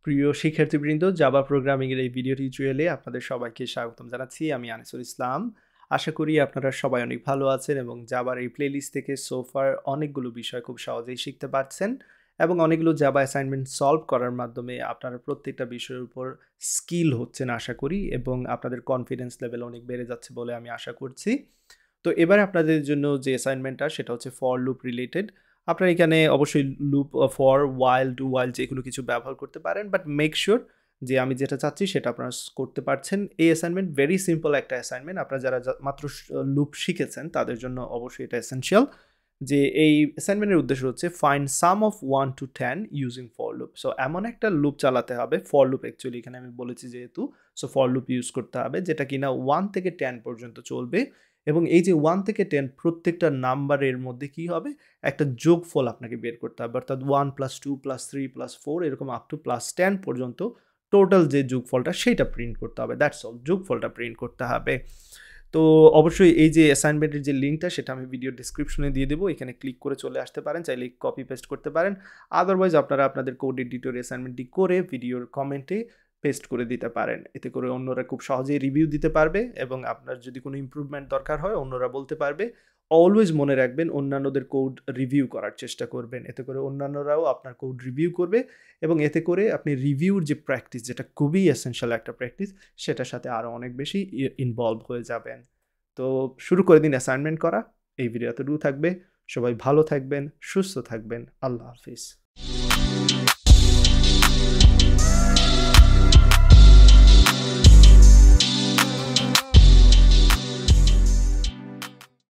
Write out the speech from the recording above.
প্রিয় শিক্ষার্থীবৃন্দ, Java programming এর এই ভিডিও টিউটোরিয়ালে আপনাদের সবাইকে স্বাগতম জানাচ্ছি। আমি আনিসুল ইসলাম। আশা করি আপনারা সবাই অনেক ভালো আছেন এবং জাভার এই প্লেলিস্ট থেকে সোফার অনেকগুলো বিষয় খুব সহজেই শিখতে পারছেন এবং অনেকগুলো জাভা অ্যাসাইনমেন্ট সলভ করার মাধ্যমে আপনারা প্রত্যেকটা বিষয়ের উপর স্কিল হচ্ছেন আশা করি, এবং আপনাদের কনফিডেন্স লেভেল অনেক বেড়ে যাচ্ছে বলে আমি আশা করছি। তো এবার আপনাদের জন্য যে অ্যাসাইনমেন্টটা সেটা হচ্ছে ফর লুপ রিলেটেড। আপনারা এখানে অবশ্যই লুপ, ফর, ওয়াইল, ডু ওয়াইল যেগুলো কিছু ব্যবহার করতে পারেন, বাট মেক শিওর যে আমি যেটা চাচ্ছি সেটা আপনারা করতে পারছেন। এই অ্যাসাইনমেন্ট ভেরি সিম্পল একটা অ্যাসাইনমেন্ট। আপনারা যারা মাত্র লুপ শিখেছেন তাদের জন্য অবশ্যই এটা এসেনশিয়াল। যে এই অ্যাসাইনমেন্টের উদ্দেশ্য হচ্ছে find some of 1 to 10 using for loop. So এমন একটা লুপ চালাতে হবে, ফর লুপ অ্যাকচুয়ালি এখানে আমি বলেছি যেহেতু, সো ফর লুপ ইউজ করতে হবে যেটা কিনা 1 থেকে 10 পর্যন্ত চলবে। এবং এই যে 1 থেকে 10 প্রত্যেকটা নাম্বারের মধ্যে কি হবে, একটা যোগফল আপনাকে বের করতে হবে, অর্থাৎ 1 + 2 + 3 + 4 এরকম আপ টু +10 পর্যন্ত টোটাল যে যোগফলটা সেটা প্রিন্ট করতে হবে। দ্যাটস অল, যোগফলটা প্রিন্ট করতে হবে। তো অবশ্যই এই যে অ্যাসাইনমেন্টের যে লিঙ্কটা সেটা আমি ভিডিও ডিসক্রিপশনে দিয়ে দেবো, এখানে ক্লিক করে চলে আসতে পারেন, চাইলে কপি পেস্ট করতে পারেন। আদারওয়াইজ আপনারা আপনাদের কোড এডিটর অ্যাসাইনমেন্টটি করে ভিডিওর কমেন্টে পেস্ট করে দিতে পারেন। এতে করে অন্যরা খুব সহজেই রিভিউ দিতে পারবে এবং আপনার যদি কোনো ইমপ্রুভমেন্ট দরকার হয় অন্যরা বলতে পারবে। অলওয়েজ মনে রাখবেন অন্যান্যদের কোড রিভিউ করার চেষ্টা করবেন, এতে করে অন্যান্যরাও আপনার কোড রিভিউ করবে এবং এতে করে আপনি রিভিউর যে প্র্যাকটিস, যেটা খুবই এসেনশিয়াল একটা প্র্যাকটিস, সেটার সাথে আরও অনেক বেশি ইনভলভ হয়ে যাবেন। তো শুরু করে দিন অ্যাসাইনমেন্ট করা। এই ভিডিও এতটুকু থাকবে। সবাই ভালো থাকবেন, সুস্থ থাকবেন। আল্লাহ হাফিজ।